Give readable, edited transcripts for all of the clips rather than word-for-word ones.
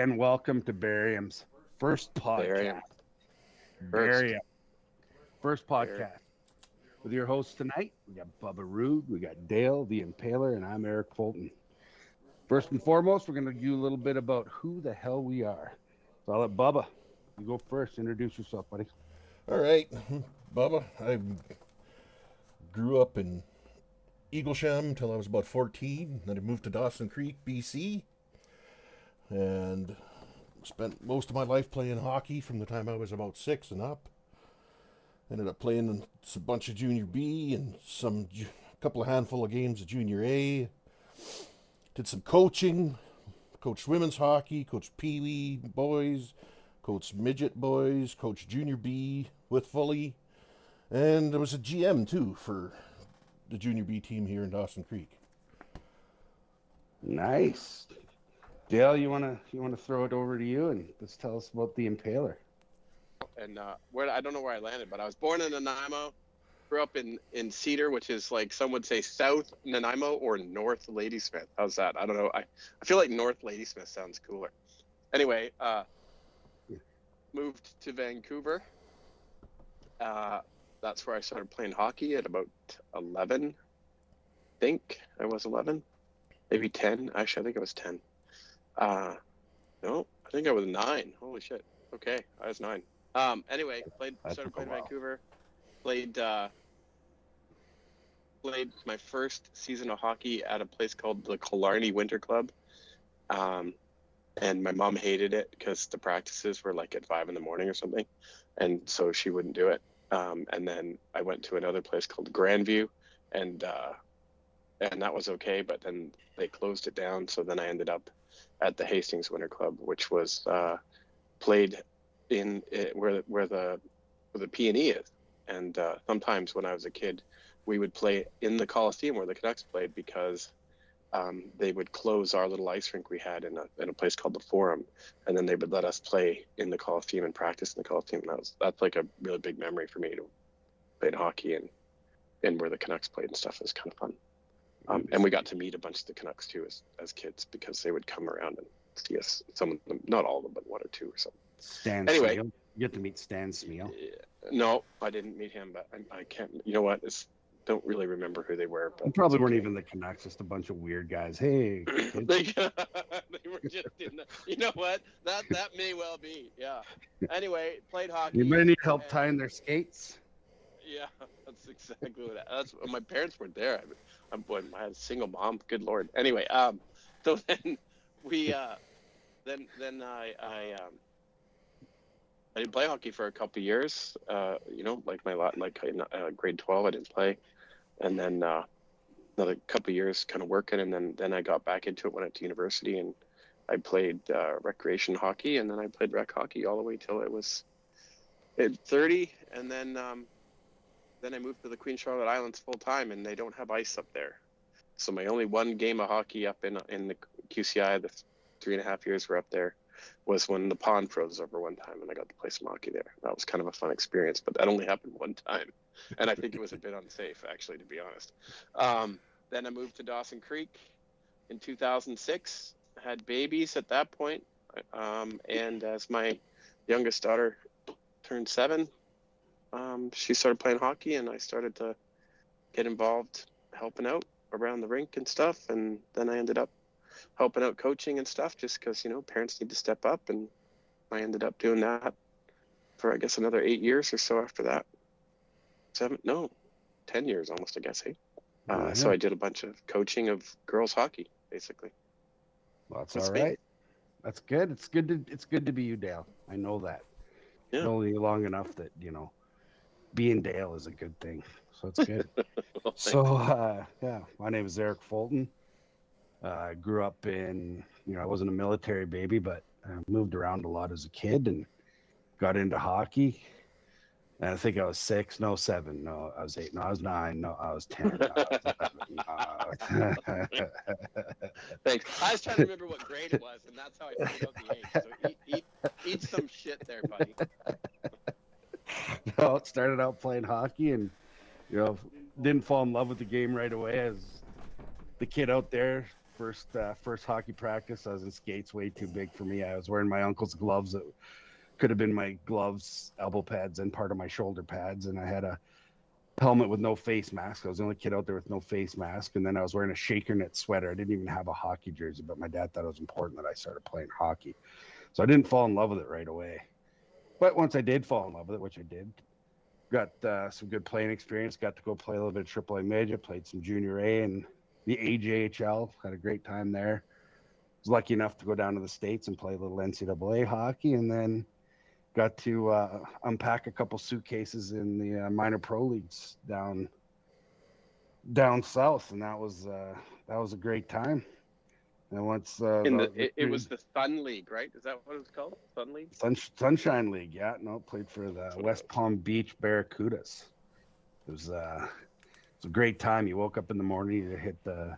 and welcome to Barium's first podcast. Barium, first podcast. With your hosts tonight, we got Bubba Rude, we got Dale the Impaler, and I'm Eric Fulton. First and foremost, we're going to do a little bit about who the hell we are. So I'll let Bubba, you go first. Introduce yourself, buddy. All right, Bubba. I grew up in Eaglesham until I was about 14. Then I moved to Dawson Creek, BC, and spent most of my life playing hockey from the time I was about 6 and up. Ended up playing a bunch of Junior B and a couple of handful of games of Junior A. Did some coaching, coached women's hockey, coached Pee Wee boys, coached midget boys, coached Junior B with Fully, and I was a GM too for the Junior B team here in Dawson Creek. Nice. Dale, you wanna throw it over to you and just tell us about the Impaler. And I don't know where I landed, but I was born in Nanaimo, grew up in Cedar, which is like some would say South Nanaimo or North Ladysmith. How's that? I don't know. I feel like North Ladysmith sounds cooler. Anyway, moved to Vancouver. That's where I started playing hockey at about 11. I think I was 11, maybe 10. Actually, I think I was 10. No, I think I was 9. Holy shit. Okay, I was 9. Anyway, started playing Vancouver. Played my first season of hockey at a place called the Killarney Winter Club. And my mom hated it because the practices were like at 5 a.m. or something. And so she wouldn't do it. And then I went to another place called Grandview, and that was okay, but then they closed it down. So then I ended up at the Hastings Winter Club, which was played in where the P&E is. And sometimes when I was a kid, we would play in the Coliseum where the Canucks played because they would close our little ice rink we had in a place called the Forum, and then they would let us play in the Coliseum and practice in the Coliseum. And that's like a really big memory for me to play hockey and where the Canucks played and stuff. It was kind of fun. And we got to meet a bunch of the Canucks too as kids because they would come around and see us. Some of them, not all of them, but one or two or something. Stan anyway, Smeal. You get to meet Stan Smeal. No, I didn't meet him, but I can't. You know what? Don't really remember who they were. But You probably weren't even the Canucks, just a bunch of weird guys. Hey, kids. they were just in the. You know what? That may well be. Yeah. Anyway, played hockey. You might need help tying their skates. Yeah, that's exactly what. That's my parents weren't there. I had a single mom. Good Lord. Anyway, so then we then I didn't play hockey for a couple of years. Like in grade 12, I didn't play, and then another couple of years kind of working, and then I got back into it when I went to university, and I played recreation hockey, and then I played rec hockey all the way till I was at 30, and then I moved to the Queen Charlotte Islands full time, and they don't have ice up there, so my only one game of hockey up in the QCI, the 3.5 years we're up there, was when the pond froze over one time, and I got to play some hockey there. That was kind of a fun experience, but that only happened one time, and I think it was a bit unsafe, actually, to be honest. Then I moved to Dawson Creek in 2006, had babies at that point, and as my youngest daughter turned 7, she started playing hockey, and I started to get involved helping out around the rink and stuff, and then I ended up helping out coaching and stuff just because, parents need to step up, and I ended up doing that for, I guess, another 8 years or so after that. 10 years almost, I guess, hey? So I did a bunch of coaching of girls hockey, basically. Well, that's all right. Me. That's good. It's good to be you, Dale. I know that. Yeah. Know you long enough that, being Dale is a good thing. So it's good. Well, so, my name is Eric Fulton. I grew up in, I wasn't a military baby, but I moved around a lot as a kid and got into hockey. And I think I was 6, no 7, no, I was 8, no, I was 9, no, I was 10. No, I was 11, no. Thanks. I was trying to remember what grade it was, and that's how I figured out the age. So eat some shit there, buddy. No, it started out playing hockey and, didn't fall in love with the game right away as the kid out there First hockey practice. I was in skates, way too big for me. I was wearing my uncle's gloves that could have been my gloves, elbow pads, and part of my shoulder pads. And I had a helmet with no face mask. I was the only kid out there with no face mask. And then I was wearing a shaker net sweater. I didn't even have a hockey jersey, but my dad thought it was important that I started playing hockey. So I didn't fall in love with it right away. But once I did fall in love with it, which I did, got some good playing experience. Got to go play a little bit of AAA midget, played some Junior A and the AJHL. Had a great time there. Was lucky enough to go down to the States and play a little NCAA hockey, and then got to unpack a couple suitcases in the minor pro leagues down south, and that was a great time. And once it was the Sun League, right? Is that what it was called? Sun League? Sunshine League, yeah. No, played for the West Palm Beach Barracudas. It was a great time. You woke up in the morning, you hit the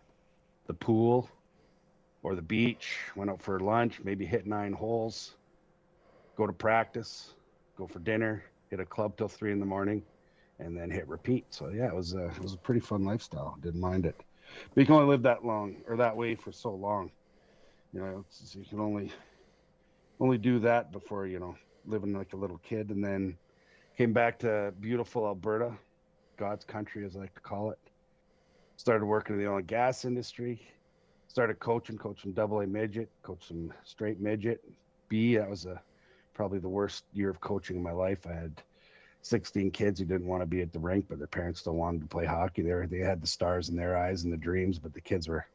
pool or the beach, went out for lunch, maybe hit 9 holes, go to practice, go for dinner, hit a club till 3 in the morning, and then hit repeat. So yeah, it was a pretty fun lifestyle. Didn't mind it. But you can only live that long or that way for so long. You know, you can only do that before, living like a little kid. And then came back to beautiful Alberta, God's country, as I like to call it. Started working in the oil and gas industry. Started coaching AA midget, coached some straight midget. B, that was probably the worst year of coaching in my life. I had 16 kids who didn't want to be at the rink, but their parents still wanted to play hockey. They had the stars in their eyes and the dreams, but the kids were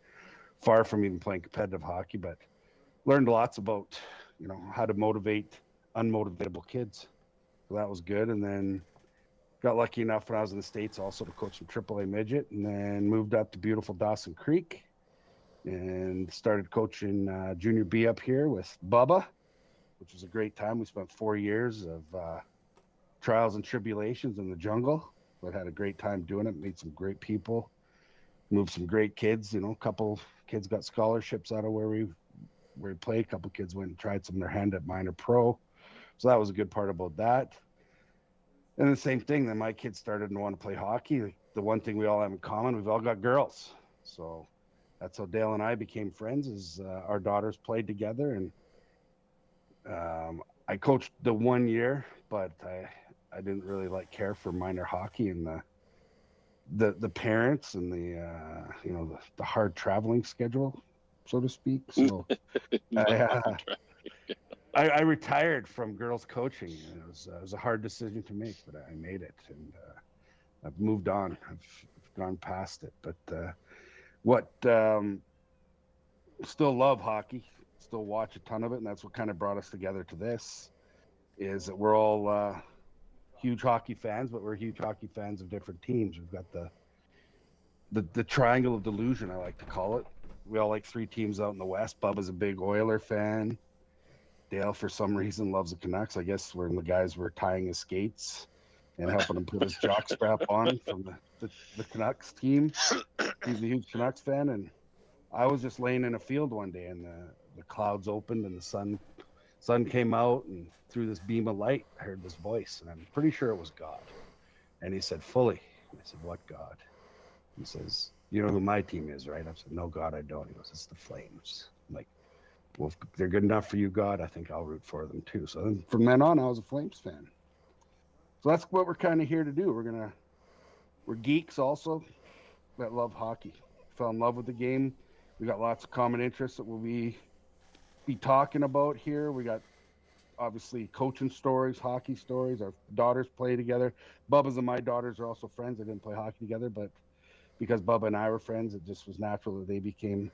far from even playing competitive hockey. But learned lots about, how to motivate unmotivatable kids. So that was good. And then got lucky enough when I was in the States also to coach some AAA midget, and then moved up to beautiful Dawson Creek and started coaching Junior B up here with Bubba, which was a great time. We spent 4 years of trials and tribulations in the jungle, but had a great time doing it. Made some great people, moved some great kids. A couple kids got scholarships out of where we played. A couple kids went and tried some of their hand at minor pro, so that was a good part about that. And the same thing, then my kids started to want to play hockey. The one thing we all have in common, we've all got girls, so that's how Dale and I became friends. Is our daughters played together, and I coached the 1 year, but I didn't really care for minor hockey and the parents and the hard traveling schedule, so to speak. So I retired from girls coaching. It was a hard decision to make, but I made it, and I've moved on. I've gone past it. But still love hockey, still watch a ton of it, and that's what kind of brought us together to this, is that we're all huge hockey fans, but we're huge hockey fans of different teams. We've got the triangle of delusion, I like to call it. We all like 3 teams out in the West. Bubba's a big Oiler fan. Dale, for some reason, loves the Canucks. I guess when the guys were tying his skates and helping him put his jock strap on from the Canucks team. He's a huge Canucks fan, and I was just laying in a field one day, and the clouds opened and the sun came out, and through this beam of light, I heard this voice, and I'm pretty sure it was God. And he said, "Fully." And I said, "What God?" He says, "You know who my team is, right?" I said, "No, God, I don't." He goes, "It's the Flames." I'm like, "Well, if they're good enough for you, God, I think I'll root for them too." So then from then on, I was a Flames fan. So that's what we're kind of here to do. We're geeks also that love hockey. Fell in love with the game. We got lots of common interests that we'll be talking about here. We got obviously coaching stories, hockey stories. Our daughters play together. Bubba's and my daughters are also friends. They didn't play hockey together, but because Bubba and I were friends, it just was natural that they became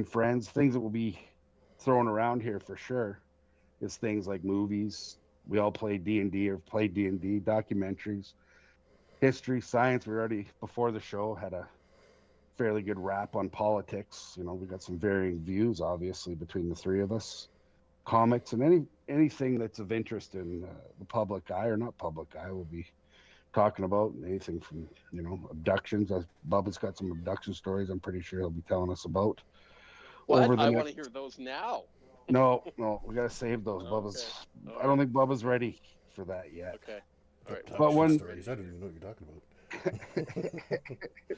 friends. Things that will be thrown around here for sure is things like movies. We all play D&D or play D&D, documentaries, history, science. We already, before the show, had a fairly good rap on politics. We got some varying views, obviously, between the 3 of us. Comics and anything that's of interest in the public eye or not public eye, we'll be talking about. Anything from abductions. Bubba's got some abduction stories I'm pretty sure he'll be telling us about. What? I want to hear those now. No, we gotta save those. Bubba's. Okay. I don't think Bubba's ready for that yet. Okay. All right. But stories, I don't even know what you're talking about.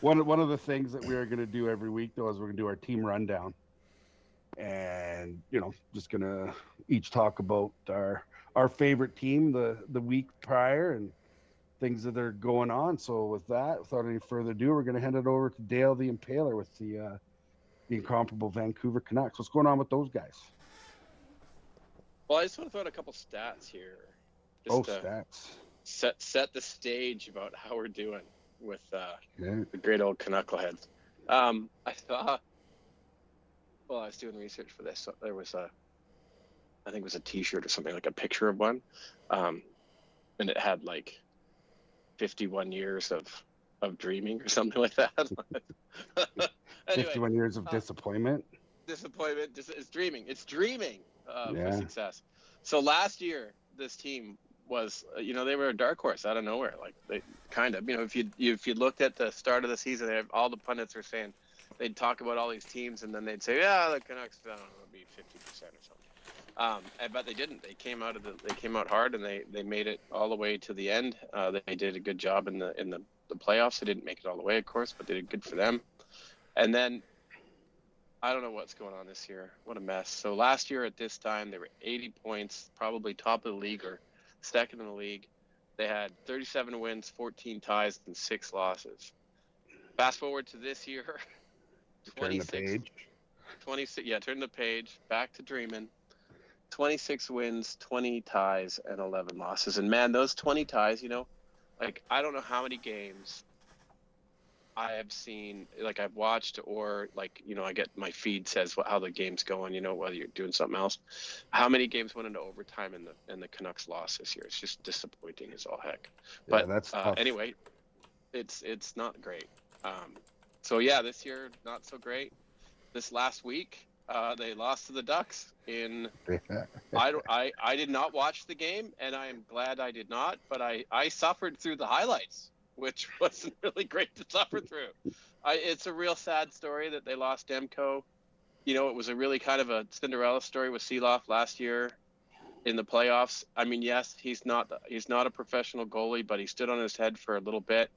One of the things that we are going to do every week, though, is we're going to do our team rundown, and just going to each talk about our favorite team the week prior and things that are going on. So with that, without any further ado, we're going to hand it over to Dale the Impaler with the incomparable Vancouver Canucks. What's going on with those guys? Well, I just want to throw out a couple stats here. Stats. Set the stage about how we're doing with the great old Canuckleheads. I thought, well, I was doing research for this. So there was I think it was a T-shirt or something, like a picture of one, and it had like 51 years of dreaming or something like that. Anyway, 51 years of disappointment. Disappointment. It's dreaming. It's dreaming for success. So last year, this team was, they were a dark horse out of nowhere. Like they kind of, if you looked at the start of the season, all the pundits were saying they'd talk about all these teams, and then they'd say, yeah, the Canucks, I don't know, it'll be 50% or something. But they didn't. They came out hard, and they made it all the way to the end. They did a good job in the playoffs. They didn't make it all the way, of course, but they did good for them. And then I don't know what's going on this year. What a mess. So last year at this time, they were 80 points, probably top of the league or second in the league. They had 37 wins, 14 ties, and 6 losses. Fast forward to this year, 26. Turn the page. 26. Yeah, turn the page. Back to dreaming. 26 wins, 20 ties, and 11 losses. And man, those 20 ties, I don't know how many games I have seen, I've watched, or I get my feed says how the game's going, whether you're doing something else. How many games went into overtime and the Canucks lost this year? It's just disappointing as all heck. But that's tough. Anyway, it's not great. So yeah, this year not so great. This last week, they lost to the Ducks in. I did not watch the game, and I am glad I did not. But I suffered through the highlights, which wasn't really great to suffer through. It's a real sad story that they lost Demko. It was a really kind of a Cinderella story with Seeloff last year in the playoffs. I mean, yes, he's not a professional goalie, but he stood on his head for a little bit.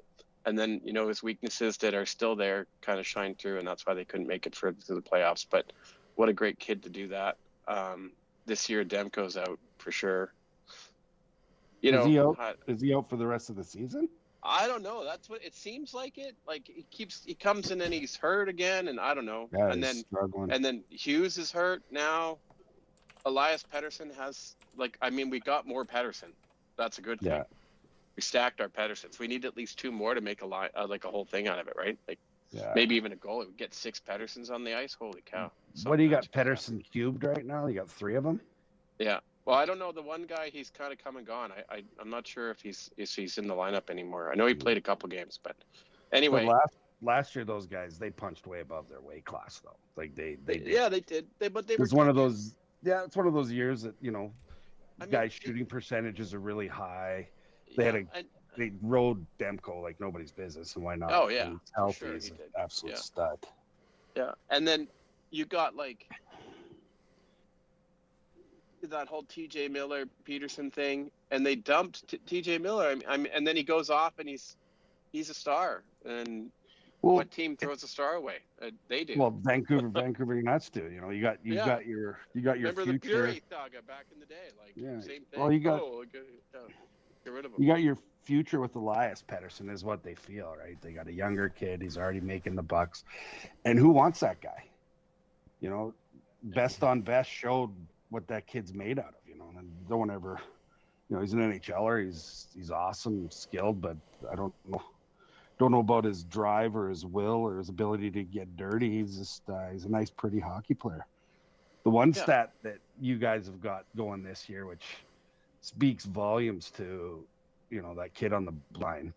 And then, his weaknesses that are still there kind of shine through, and that's why they couldn't make it further to the playoffs. But what a great kid to do that. This year, Demko's out for sure. Is he out for the rest of the season? I don't know. That's what it seems like. He comes in and he's hurt again, and I don't know. Yeah, and then struggling. And then Hughes is hurt now. Elias Pettersson has we got more Pettersson. That's a good thing. Yeah. We stacked our Petterssons. We need at least 2 more to make a whole thing out of it, right? Yeah. Maybe even a goal. We get 6 Petterssons on the ice. Holy cow! What do you got, Pettersson cubed right now? You got 3 of them. Yeah. Well, I don't know. The one guy, he's kind of come and gone. I'm not sure if he's in the lineup anymore. I know he played a couple games, but anyway. But last year, those guys, they punched way above their weight class, though. They did. Yeah, they did. It's one of those. Yeah, it's one of those years that guys' shooting percentages are really high. They rode Demko like nobody's business, and why not? Oh yeah, he's healthy. Sure, He's an absolute stud. Yeah, and then you got that whole TJ Miller Peterson thing, and they dumped TJ Miller. And then he goes off and he's a star. And what team throws a star away? They do. Well, Vancouver Canucks do. You got your Remember future. The Fury saga back in the day, same thing. Well, get rid of him. You got your future with Elias Pettersson is what they feel, right? They got a younger kid. He's already making the bucks, and who wants that guy? Best on best showed what that kid's made out of. And no one ever, he's an NHLer. He's awesome, skilled, but I don't know about his drive or his will or his ability to get dirty. He's just he's a nice, pretty hockey player. The one stat that you guys have got going this year, which speaks volumes to, that kid on the line.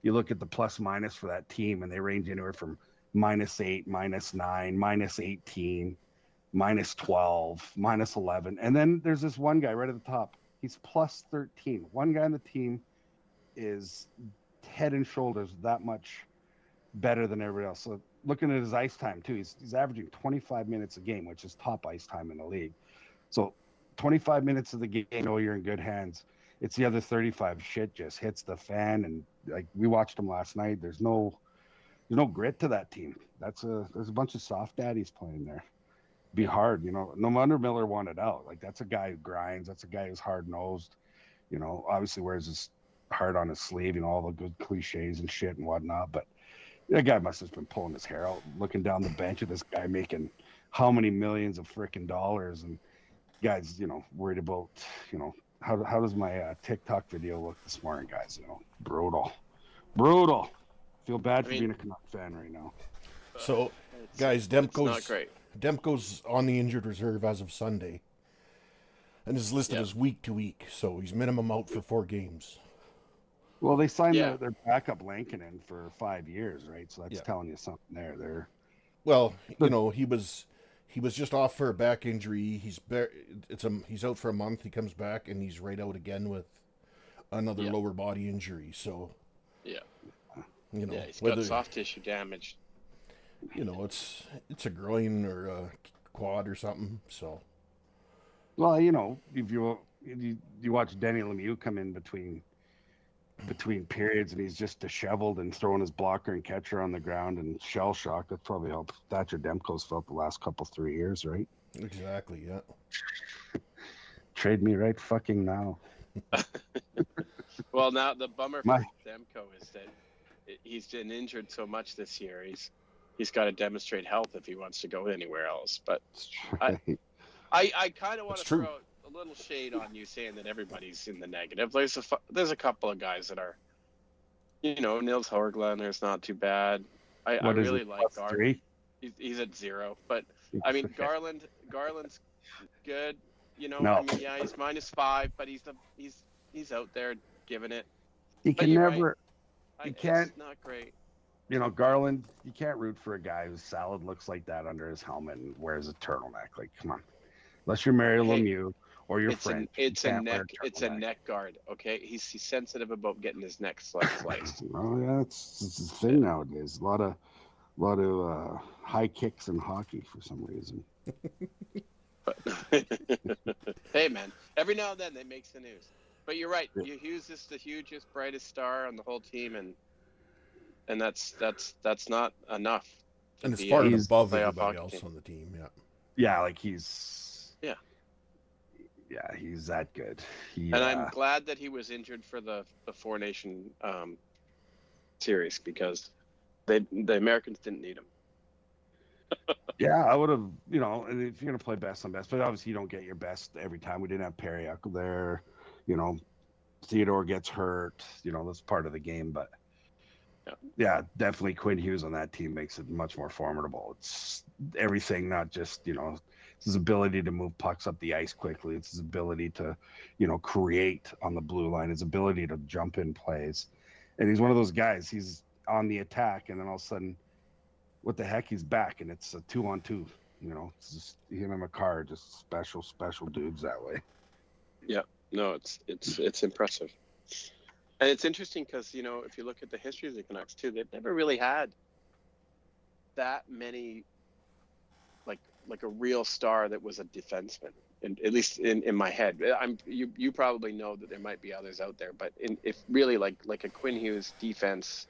You look at the plus minus for that team, and they range anywhere from -8, -9, -18, -12, -11. And then there's this one guy right at the top. He's plus 13. One guy on the team is head and shoulders that much better than everybody else. So looking at his ice time too, he's averaging 25 minutes a game, which is top ice time in the league. So 25 minutes of the game, you're in good hands. It's the other 35 shit just hits the fan, and we watched him last night. There's no there's no grit to that team. There's a bunch of soft daddies playing there. Be hard, No wonder Miller wanted out. Like that's a guy who grinds. That's a guy who's hard nosed. Obviously wears his heart on his sleeve. All the good cliches and shit and whatnot. But that guy must have been pulling his hair out, looking down the bench at this guy making how many millions of freaking dollars, and guys, worried about, how does my TikTok video look this morning, guys? Brutal. Feel bad for being a Canuck fan right now. So, guys, Demko's on the injured reserve as of Sunday, and is listed as week to week, so he's minimum out for 4 games. Well, they signed their backup Lankinen for 5 years, right? So that's telling you something there. Well, he was just off for a back injury. He's out for a month. He comes back and he's right out again with another lower body injury. So he's got soft tissue damage. It's a groin or a quad or something. So, well, if you watch Denny Lemieux come in between periods and he's just disheveled and throwing his blocker and catcher on the ground and shell shock, that probably helped Thatcher Demko's felt the last 3 years, right? Exactly, yeah. Trade me right fucking now. Well, now the bummer for Demko is that he's been injured so much this year. He's got to demonstrate health if he wants to go anywhere else. But I kind of want to throw a little shade on you saying that everybody's in the negative. There's a couple of guys that are, Nils Horglander is not too bad. I really like Garland. He's at 0, but I mean Garland's good. No. He's -5, but he's out there giving it. He can never. Right. He can't. It's not great. Garland. You can't root for a guy whose salad looks like that under his helmet and wears a turtleneck. Like, come on. Unless you're Mario Lemieux or your friend. It's a neck guard. Okay, he's sensitive about getting his neck sliced. Oh yeah, it's the thing nowadays. A lot of high kicks in hockey for some reason. Hey man, every now and then they make the news. But you're right. Yeah. Hughes is the hugest, brightest star on the whole team, and that's not enough. And it's far above everybody else on the team. Yeah. Yeah, like he's. Yeah. Yeah, he's that good. And I'm glad that he was injured for the Four Nation series because the Americans didn't need him. Yeah, I would have, and if you're going to play best on best, but obviously you don't get your best every time. We didn't have Perriak there, Theodore gets hurt, that's part of the game. But yeah, definitely Quinn Hughes on that team makes it much more formidable. It's everything, not just, it's his ability to move pucks up the ice quickly. It's his ability to, create on the blue line, his ability to jump in plays. And he's one of those guys, he's on the attack, and then all of a sudden, what the heck, he's back, and it's a 2-on-2. It's just him and Makar, just special dudes that way. Yeah, no, it's impressive, and it's interesting because if you look at the history of the Canucks too, they've never really had that many, like a real star that was a defenseman. And at least in my head, you probably know that there might be others out there, but if really like a Quinn Hughes defense.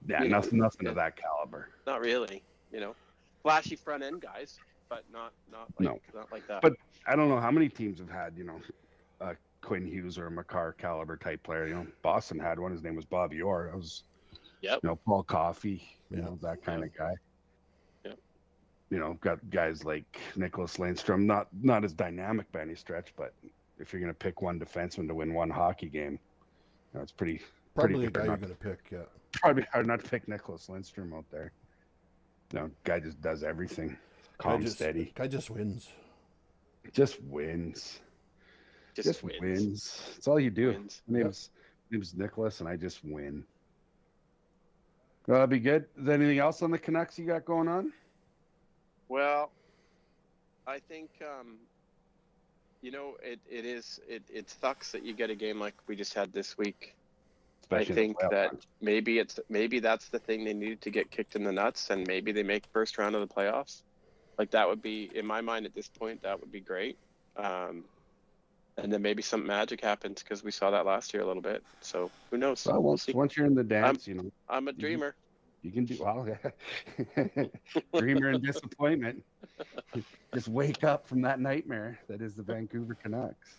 Yeah, nothing of that caliber. Not really, flashy front end guys, but not like that. But I don't know how many teams have had, a Quinn Hughes or a Makar caliber type player. Boston had one. His name was Bob Orr. That was, Paul Coffey, that kind of guy. Yeah. Got guys like Nicholas Lindstrom, not as dynamic by any stretch, but if you're going to pick one defenseman to win one hockey game, it's probably a guy you're going to pick. Yeah. Probably hard not to pick Nicholas Lindstrom out there. Guy just does everything. Steady. Guy just wins. Just wins. Just wins. That's all you do. My name's Nicholas, and I just win. Well, that'd be good. Is there anything else on the Canucks you got going on? Well, I think it sucks that you get a game like we just had this week. Especially I think that maybe that's the thing they need to get kicked in the nuts, and maybe they make first round of the playoffs. Like that would be, in my mind at this point, that would be great. And then maybe some magic happens because we saw that last year a little bit. So who knows? Well, once you're in the dance, I'm a dreamer. You can do well. Dreamer and disappointment. Just wake up from that nightmare that is the Vancouver Canucks.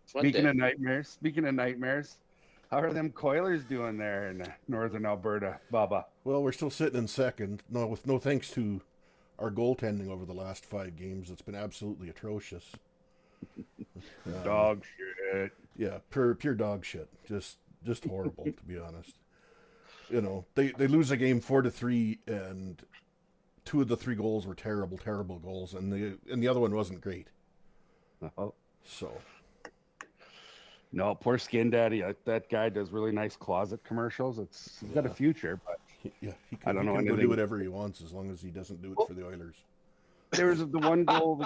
Speaking of nightmares, how are them Coilers doing there in northern Alberta, Bubba? Well, we're still sitting in second. No, with no thanks to our goaltending over the last 5 games. It's been absolutely atrocious. Dog shit. Yeah, pure dog shit. Just horrible, to be honest. You know, they lose a game 4-3, and 2 of the 3 goals were terrible goals, and the other one wasn't great. Oh. So. No, poor Skin Daddy. That guy does really nice closet commercials. He's got a future, but yeah, he I don't know can anything. Go do whatever he wants as long as he doesn't do it for the Oilers. There was the one goal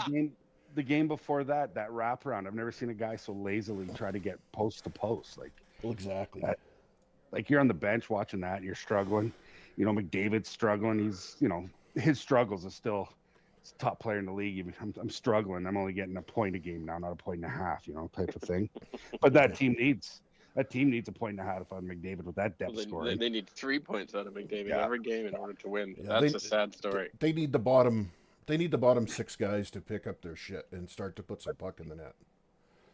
the game before that wraparound. I've never seen a guy so lazily try to get post to post. Well, exactly. Like you're on the bench watching that, and you're struggling. You know, McDavid's struggling. He's, you know, his struggles is still top player in the league. I'm struggling. I'm only getting a point a game now, not a point and a half, you know, type of thing. But that team needs a point and a half on McDavid with that depth scoring. They need 3 points out of McDavid every game in order to win. Yeah, That's a sad story. They need the bottom 6 guys to pick up their shit and start to put some puck in the net.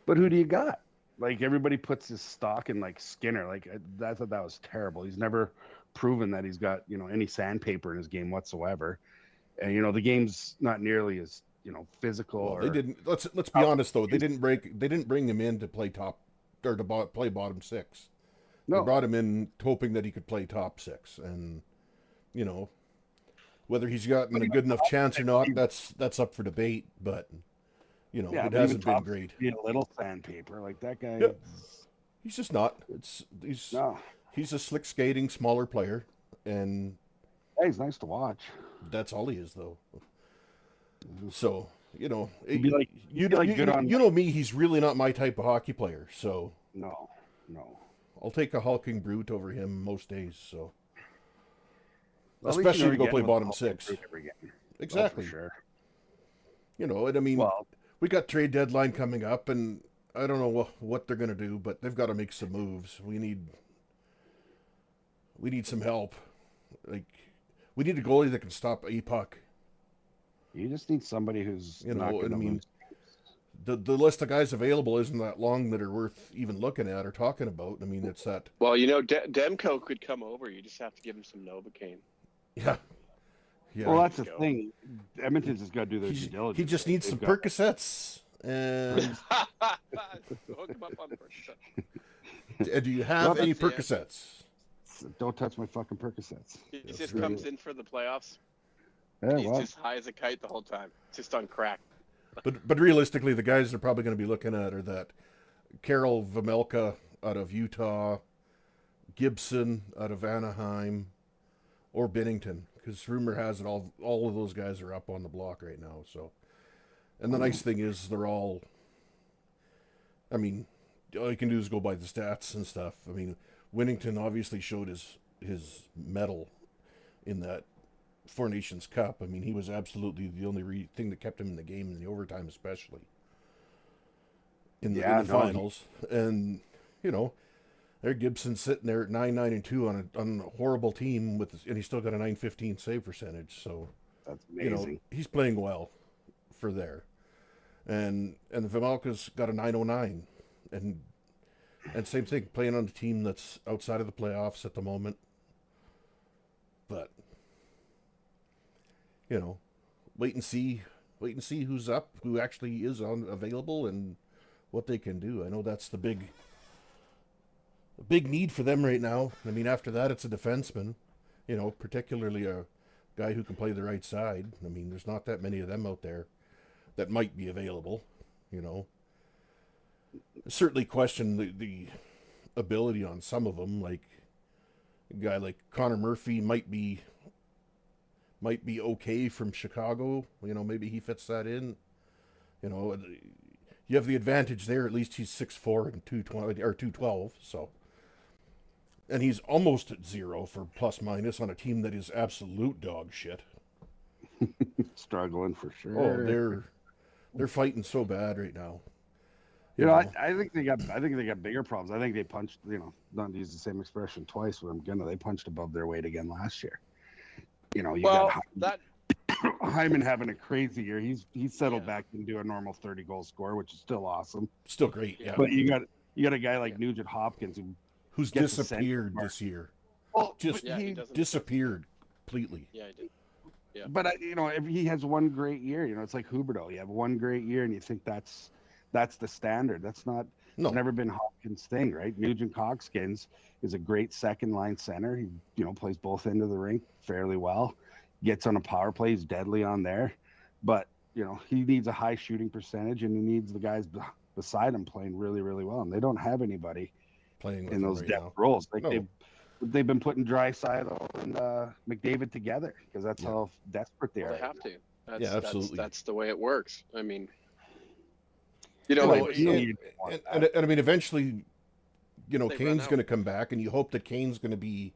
But who do you got? Like, everybody puts his stock in, like, Skinner. Like, I thought that was terrible. He's never proven that he's got, you know, any sandpaper in his game whatsoever. And, you know, the game's not nearly as, you know, physical. Well, they didn't. Let's be honest though. They didn't bring him in to play top or to play bottom 6. No. They brought him in hoping that he could play top 6, and you know, whether he's gotten a good enough chance or not, that's up for debate. But you know, it hasn't been great. Being a little sandpaper like that guy. Yep. He's just not. He's a slick skating smaller player, and he's nice to watch. That's all he is, though. So, you know, you know me, he's really not my type of hockey player. So no, I'll take a hulking brute over him most days. So, well, especially to go play bottom 6. Exactly. For sure. You know, and I mean, we got trade deadline coming up, and I don't know what they're going to do, but they've got to make some moves. We need some help. Like, we need a goalie that can stop a puck. You just need somebody who's, you know, and I mean, the list of guys available isn't that long that are worth even looking at or talking about. I mean, it's that. Well, you know, Demko could come over. You just have to give him some Novocaine. Yeah. Well, that's the thing. Edmonton's just got to do their due diligence. He just needs some Percocets. And hook him up on Percocets. Do you have any Percocets? Don't touch my fucking Percocets. He just comes in for the playoffs. Yeah, He's just high as a kite the whole time, just on crack. But realistically, the guys they're probably going to be looking at are that Karel Vejmelka out of Utah, Gibson out of Anaheim, or Binnington, because rumor has it all of those guys are up on the block right now. So, and the nice thing is they're all. I mean, all you can do is go by the stats and stuff. I mean, Winnington obviously showed his mettle in that Four Nations Cup. I mean, he was absolutely the only thing that kept him in the game, in the overtime especially. In the finals. And, you know, there Gibson's sitting there at 9-9-2 on a horrible team, and he's still got a .915 save percentage. So, that's amazing. You know, he's playing well for there. And Vejmelka's got a .909. And same thing, playing on a team that's outside of the playoffs at the moment. But, you know, wait and see who's up, who actually is available, and what they can do. I know that's the big need for them right now. I mean, after that, it's a defenseman, you know, particularly a guy who can play the right side. I mean, there's not that many of them out there that might be available, you know. Certainly question the ability on some of them. Like a guy like Connor Murphy might be okay from Chicago. You know, maybe he fits that in. You know, you have the advantage there. At least he's 6'4" and 220 or 212. So, and he's almost at 0 for plus minus on a team that is absolute dog shit. Struggling for sure. Oh, they're fighting so bad right now. You know, I think they got bigger problems. I think they punched, not to use the same expression twice, but they punched above their weight again last year. You know, got Hyman having a crazy year. He's settled back into a normal 30 goal score, which is still awesome. Still great, yeah. But you got a guy like Nugent Hopkins who's disappeared this year. Well, he disappeared completely. Yeah, I did. Yeah. But if he has one great year, it's like Huberdeau. You have one great year, and you think that's the standard. That's not. No. It's never been Hopkins' thing, right? Nugent Hopkins is a great second line center. He plays both ends of the rink fairly well. Gets on a power play. He's deadly on there, but he needs a high shooting percentage, and he needs the guys beside him playing really, really well. And they don't have anybody playing in those right depth now. roles. Like they've been putting Draisaitl and McDavid together because that's how desperate they are. They have to. Absolutely. That's the way it works. I mean, and I mean, eventually, Kane's going to come back, and you hope that Kane's going to be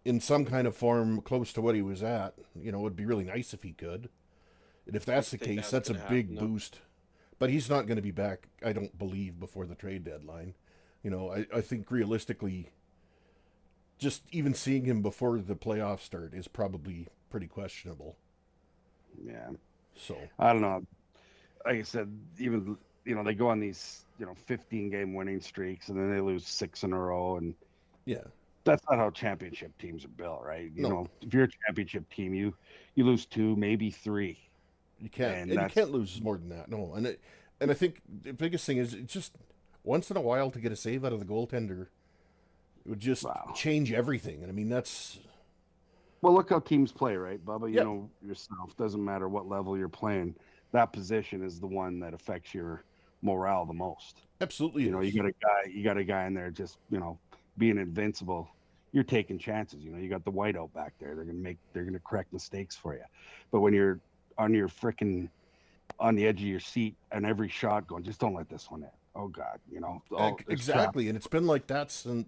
in some kind of form close to what he was at. It'd be really nice if he could. And if that's the case, that's a big boost. But he's not going to be back, I don't believe, before the trade deadline. I think realistically, just even seeing him before the playoffs start is probably pretty questionable. Yeah. So I don't know. Like I said, even they go on these 15-game winning streaks, and then they lose 6 in a row, and that's not how championship teams are built, right? You know, if you're a championship team, you lose 2, maybe 3. You can't, and you can't lose more than that. No, and I think the biggest thing is it's just once in a while to get a save out of the goaltender. It would just change everything. And I mean, that's... Well, look how teams play, right, Bubba? You know yourself. Doesn't matter what level you're playing. That position is the one that affects your morale the most. Absolutely. You got a guy in there just, being invincible. You're taking chances. You got the whiteout back there. They're gonna correct mistakes for you. But when you're on the edge of your seat and every shot going, just don't let this one in. Oh God, exactly. And it's been like that since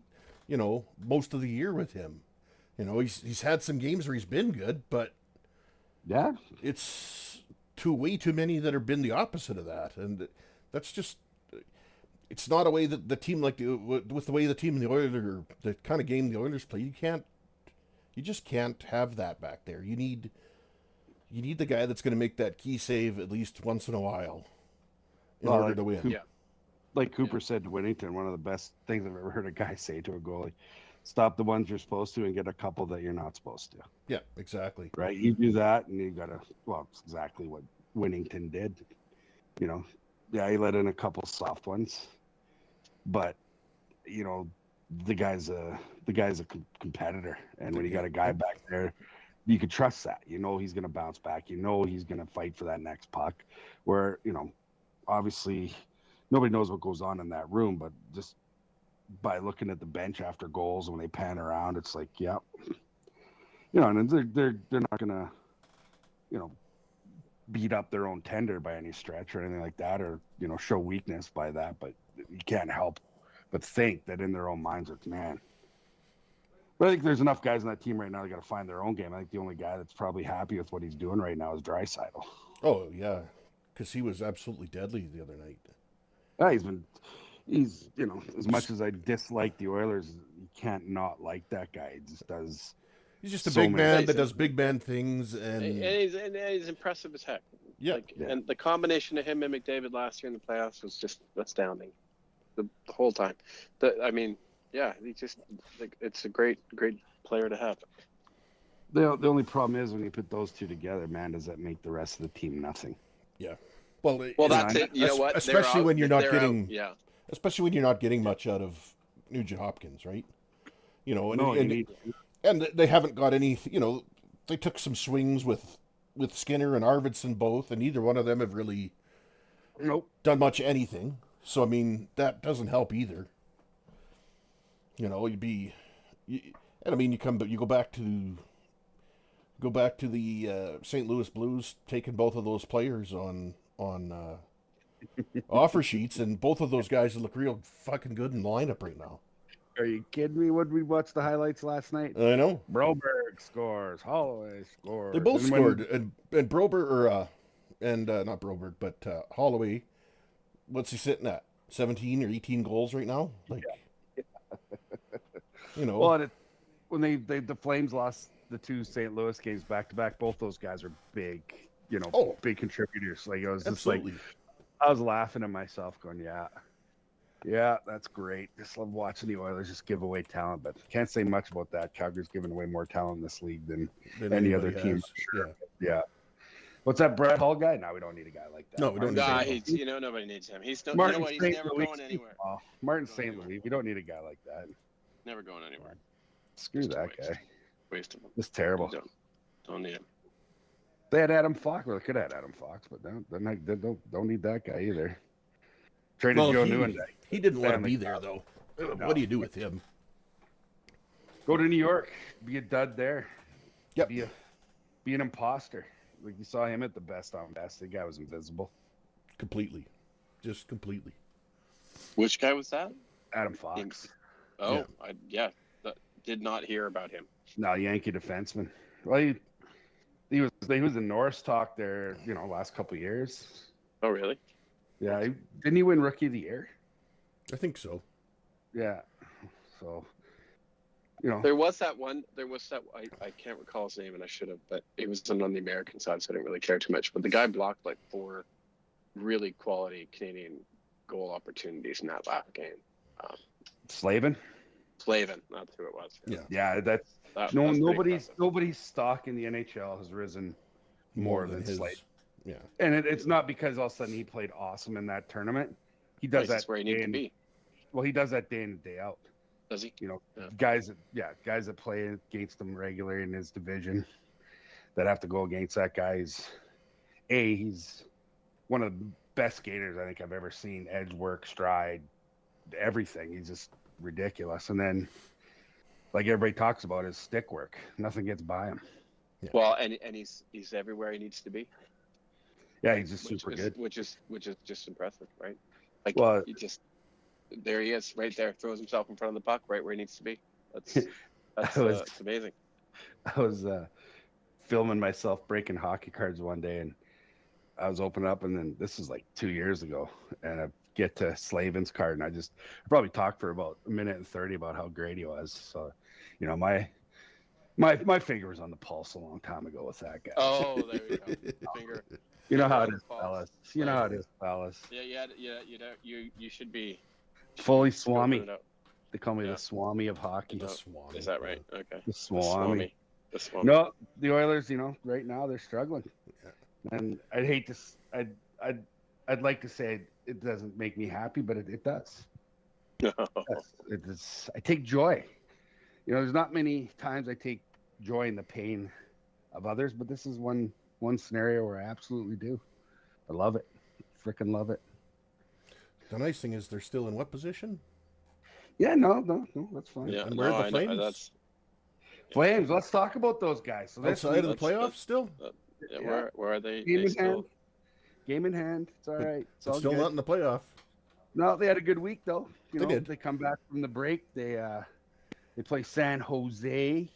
most of the year with him. He's had some games where he's been good, but it's way too many that have been the opposite of that. And that's just, it's not a way that the team, like with the way the team and the Oilers, the kind of game the Oilers play, you just can't have that back there. You need the guy that's going to make that key save at least once in a while in order to win. Like Cooper said to Whittington, one of the best things I've ever heard a guy say to a goalie: stop the ones you're supposed to and get a couple that you're not supposed to. Yeah, exactly. Right. You do that, and you got to. Well, it's exactly what Whittington did. He let in a couple soft ones, but the guy's a competitor, and when you got a guy back there, you could trust that. He's going to bounce back. He's going to fight for that next puck. Where obviously. Nobody knows what goes on in that room, but just by looking at the bench after goals when they pan around, it's like, and they're not gonna, beat up their own tender by any stretch or anything like that, or show weakness by that. But you can't help but think that in their own minds, it's man. But I think there's enough guys on that team right now that got to find their own game. I think the only guy that's probably happy with what he's doing right now is Draisaitl. Oh yeah, because he was absolutely deadly the other night. He's as much as I dislike the Oilers, you can't not like that guy. He just does. He's just a big man that does big man things, and he's impressive as heck. Yeah. And the combination of him and McDavid last year in the playoffs was just astounding. The whole time. It's a great player to have. The only problem is when you put those two together, man, does that make the rest of the team nothing? Yeah. Well, that's it. You know what? Especially when you're not getting, especially when you're not getting much out of Nugent Hopkins, right? And they haven't got any. They took some swings with Skinner and Arvidsson both, and neither one of them have really done much anything. So I mean, that doesn't help either. You go back to the St. Louis Blues taking both of those players on offer sheets, and both of those guys look real fucking good in the lineup right now. Are you kidding me? What did we watch the highlights last night? I know. Broberg scores. Holloway scores. They both scored, and Broberg not Broberg, but Holloway. What's he sitting at? 17 or 18 goals right now. Like, you know, Well, and when the Flames lost the 2 St. Louis games back to back, both those guys are big, big contributors. Like, I was just like, absolutely. I was laughing at myself going, yeah, that's great. Just love watching the Oilers just give away talent, but can't say much about that. Calgary's given away more talent in this league than any other anybody team. has. Sure. Yeah. What's that Brett Hull guy? No, we don't need a guy like that. No, we don't need Nah, him. nobody needs him. He's Martin you know what? He's St. never Louis. going anywhere. Oh, Martin St. Louis. We don't need a guy like that. Never going anywhere. Screw Just a that waste. guy. Waste of him. It's terrible. Don't need him. They had Adam Fox. Well, they could have had Adam Fox, but don't need that guy either. Traded Joe Newend. He didn't want to be there, though. No. What do you do with him? Go to New York. Be a dud there. Yep. Be an imposter. Like, you saw him at the best on best. The guy was invisible. Completely. Just completely. Which guy was that? Adam Fox. Oh, yeah. Did not hear about him. No, Yankee defenseman. Well, he was in Norris talk there, last couple of years. Oh, really? Yeah. Didn't he win Rookie of the Year? I think so. Yeah. So, There was that. I can't recall his name, and I should have, but he was on the American side, so I didn't really care too much. But the guy blocked like 4 really quality Canadian goal opportunities in that last game. Slavin, that's who it was. Yeah. Nobody's stock in the NHL has risen more than Slavin. Yeah. And it's not because all of a sudden he played awesome in that tournament. He does that. That's where he needs to be. Well, he does that day in and day out. Does he? Guys that play against him regularly in his division that have to go against that guy. He's one of the best skaters I think I've ever seen. Edge work, stride, everything. He's just ridiculous. And then, like everybody talks about, his stick work. Nothing gets by him. Yeah. Well, and he's everywhere he needs to be. Yeah, he's just super good. Which is just impressive, right? Like, there he is, right there, throws himself in front of the puck, right where he needs to be. That's it's amazing. I was filming myself breaking hockey cards one day, and I was opening up, and then this is like 2 years ago, and I get to Slavin's card, and I probably talked for about 1:30 about how great he was. So, my finger was on the pulse a long time ago with that guy. Oh, there we go. Finger. You know how it is, fellas. You know how it is, fellas. Yeah. You should be fully Swami. They call me the Swami of hockey. The Swami. Is that right? Okay. The Swami. The Swami. No, the Oilers, right now they're struggling. Yeah. And I'd like to say it doesn't make me happy, but it does. No. I take joy. There's not many times I take joy in the pain of others, but this is one scenario where I absolutely do. I love it. Freaking love it. The nice thing is they're still in what position? Yeah, no, that's fine. Yeah, and where are the Flames? Flames. Let's talk about those guys. So outside of the playoffs still? Where are they? Game in hand. It's all right. It's still not in the playoff. No, they had a good week though. They did. They come back from the break. They play San Jose,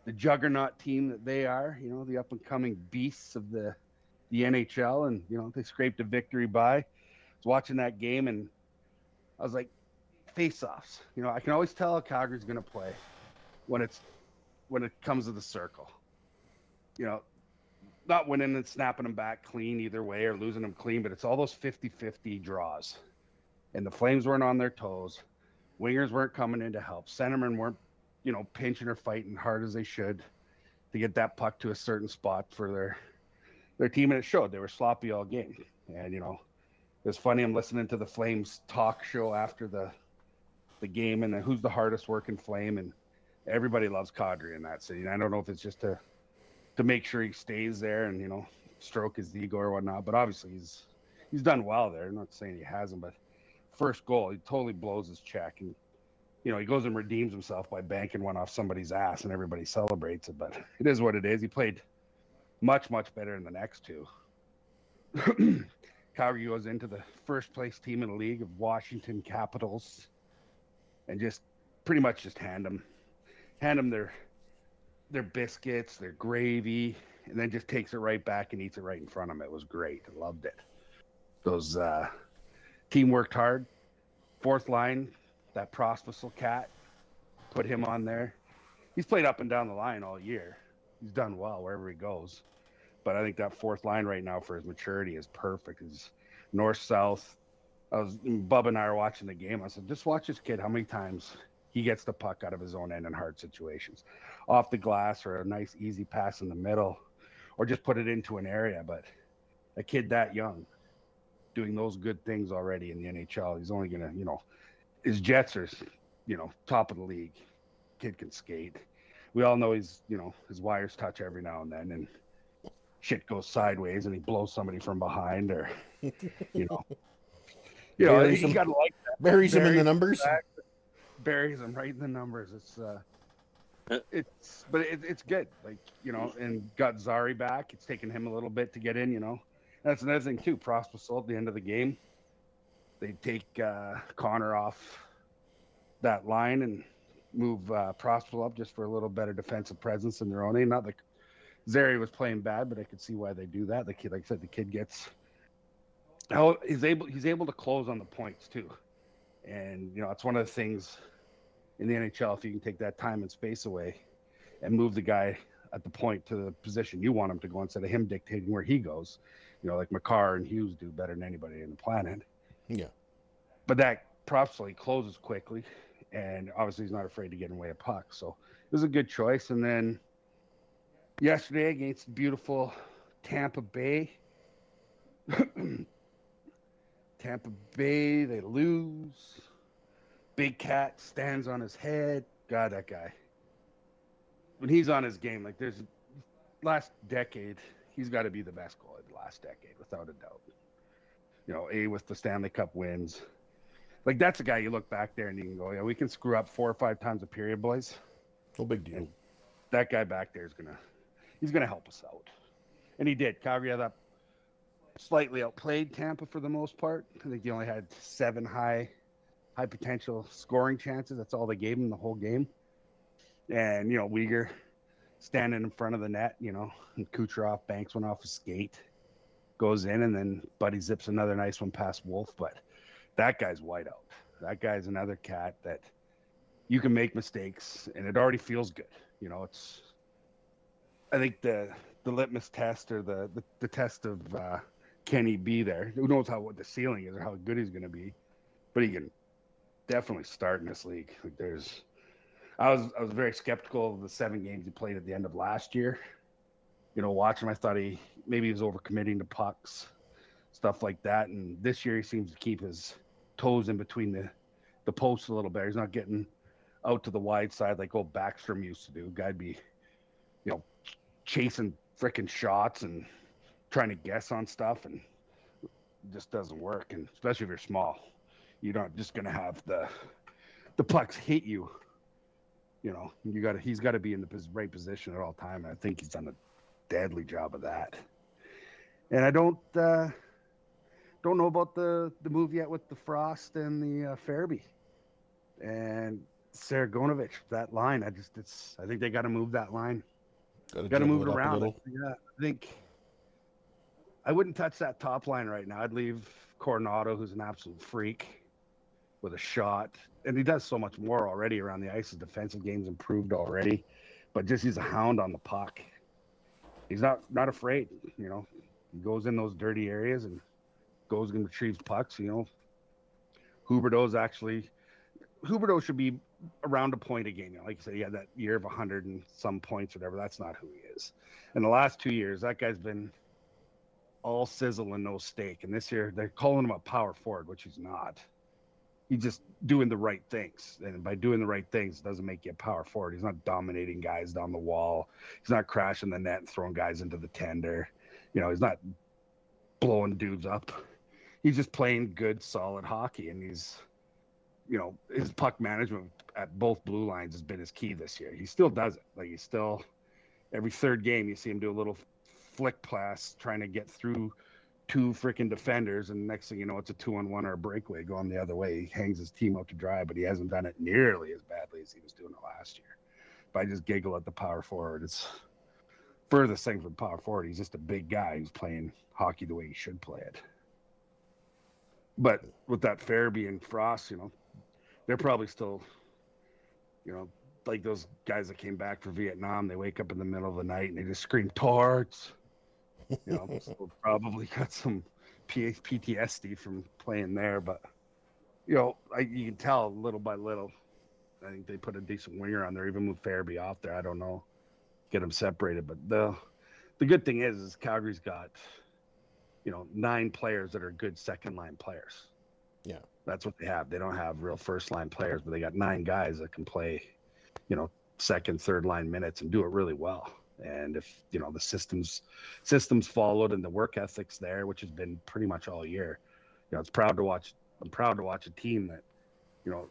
the juggernaut team that they are. The up and coming beasts of the NHL, and they scraped a victory by. I was watching that game, and I was like, face-offs. I can always tell how Calgary's going to play when it comes to the circle. Not winning and snapping them back clean either way or losing them clean, but it's all those 50-50 draws. And the Flames weren't on their toes. Wingers weren't coming in to help. Centermen weren't, pinching or fighting hard as they should to get that puck to a certain spot for their team, and it showed. They were sloppy all game. And, it was funny. I'm listening to the Flames talk show after the game, and who's the hardest working Flame, and everybody loves Kadri in that city. And I don't know if it's just to make sure he stays there and stroke his ego or whatnot, but obviously he's done well there. I'm not saying he hasn't, but first goal, he totally blows his check, and he goes and redeems himself by banking one off somebody's ass, and everybody celebrates it. But it is what it is. He played much better than the next two. Calgary goes into the first place team in the league of Washington Capitals, and just pretty much just hand them their biscuits, their gravy, and then just takes it right back and eats it right in front of them. It was great. I loved it. Those Team worked hard. Fourth line, that Prospecil cat, put him on there. He's played up and down the line all year. He's done well wherever he goes. But I think that fourth line right now for his maturity is perfect. He's north-south. Bubba and I were watching the game. I said, just watch this kid how many times he gets the puck out of his own end in hard situations. Off the glass or a nice easy pass in the middle or just put it into an area. But a kid that young doing those good things already in the NHL, he's only going to, his Jets are, top of the league. Kid can skate. We all know his wires touch every now and then and shit goes sideways and he blows somebody from behind or, you got to like that. Buries him in the numbers. Buries him right in the numbers. It's good. And got Zari back. It's taken him a little bit to get in, That's another thing too. Prospecil at the end of the game, they take Connor off that line and move Prospecil up just for a little better defensive presence in their own end. Not that Zari was playing bad, but I could see why they do that. The kid, like I said, the kid gets he's able to close on the points too, and it's one of the things in the NHL. If you can take that time and space away and move the guy at the point to the position you want him to go instead of him dictating where he goes, like McCarr and Hughes do better than anybody on the planet. Yeah. But that Prospecil closes quickly, and obviously he's not afraid to get in the way of pucks. So it was a good choice. And then yesterday against beautiful Tampa Bay, they lose. Big Cat stands on his head. God, that guy. When he's on his game, there's last decade, he's got to be the best goalie of the last decade, without a doubt. With the Stanley Cup wins. That's a guy you look back there and you can go, yeah, we can screw up 4 or 5 times a period, boys. No big deal. And that guy back there he's gonna help us out. And he did. Calgary had that slightly outplayed Tampa for the most part. I think they only had 7 high potential scoring chances. That's all they gave him the whole game. And, Weegar standing in front of the net, and Kucherov banks one off his skate, goes in, and then Buddy zips another nice one past Wolf. But that guy's white out. That guy's another cat that you can make mistakes, and it already feels good. I think the litmus test or the test of can he be there? Who knows what the ceiling is or how good he's going to be, but he can definitely start in this league. I was very skeptical of the 7 games he played at the end of last year. Watching him, I thought he was overcommitting to pucks, stuff like that. And this year he seems to keep his toes in between the posts a little better. He's not getting out to the wide side like old Backstrom used to do. Guy'd be, chasing frickin' shots and trying to guess on stuff, and it just doesn't work. And especially if you're small, you're not just gonna have the pucks hit you. He's got to be in the right position at all time. And I think he's done a deadly job of that. And I don't know about the move yet with the Frost and the Farabee and Saragonovich. That line, I think they got to move that line. Got to move it around. Yeah, I think I wouldn't touch that top line right now. I'd leave Coronado, who's an absolute freak, with a shot. And he does so much more already around the ice. His defensive game's improved already. But just he's a hound on the puck. He's not afraid, He goes in those dirty areas and goes and retrieves pucks, Huberdeau should be around a point a game. Like you said, he had that year of 100 and some points or whatever. That's not who he is. In the last 2 years, that guy's been all sizzle and no steak. And this year, they're calling him a power forward, which he's not. He's just doing the right things. And by doing the right things, it doesn't make you a power forward. He's not dominating guys down the wall. He's not crashing the net and throwing guys into the tender. He's not blowing dudes up. He's just playing good, solid hockey. And he's, his puck management at both blue lines has been his key this year. He still does it. Every third game, you see him do a little flick pass trying to get through 2 freaking defenders, and next thing you know, it's a 2-on-1 or a breakaway going the other way. He hangs his team up to dry, but he hasn't done it nearly as badly as he was doing it last year. But I just giggle at the power forward. It's furthest thing from power forward. He's just a big guy who's playing hockey the way he should play it. But with that Farabee and Frost, they're probably still, like those guys that came back from Vietnam. They wake up in the middle of the night and they just scream "Torts." So probably got some PTSD from playing there. But you can tell little by little. I think they put a decent winger on there. Even move Farabee off there. I don't know, get them separated. But the good thing is Calgary's got 9 players that are good second line players. Yeah, that's what they have. They don't have real first line players, but they got 9 guys that can play, second, third line minutes and do it really well. And if the systems followed and the work ethic's there, which has been pretty much all year, it's proud to watch. I'm proud to watch a team that,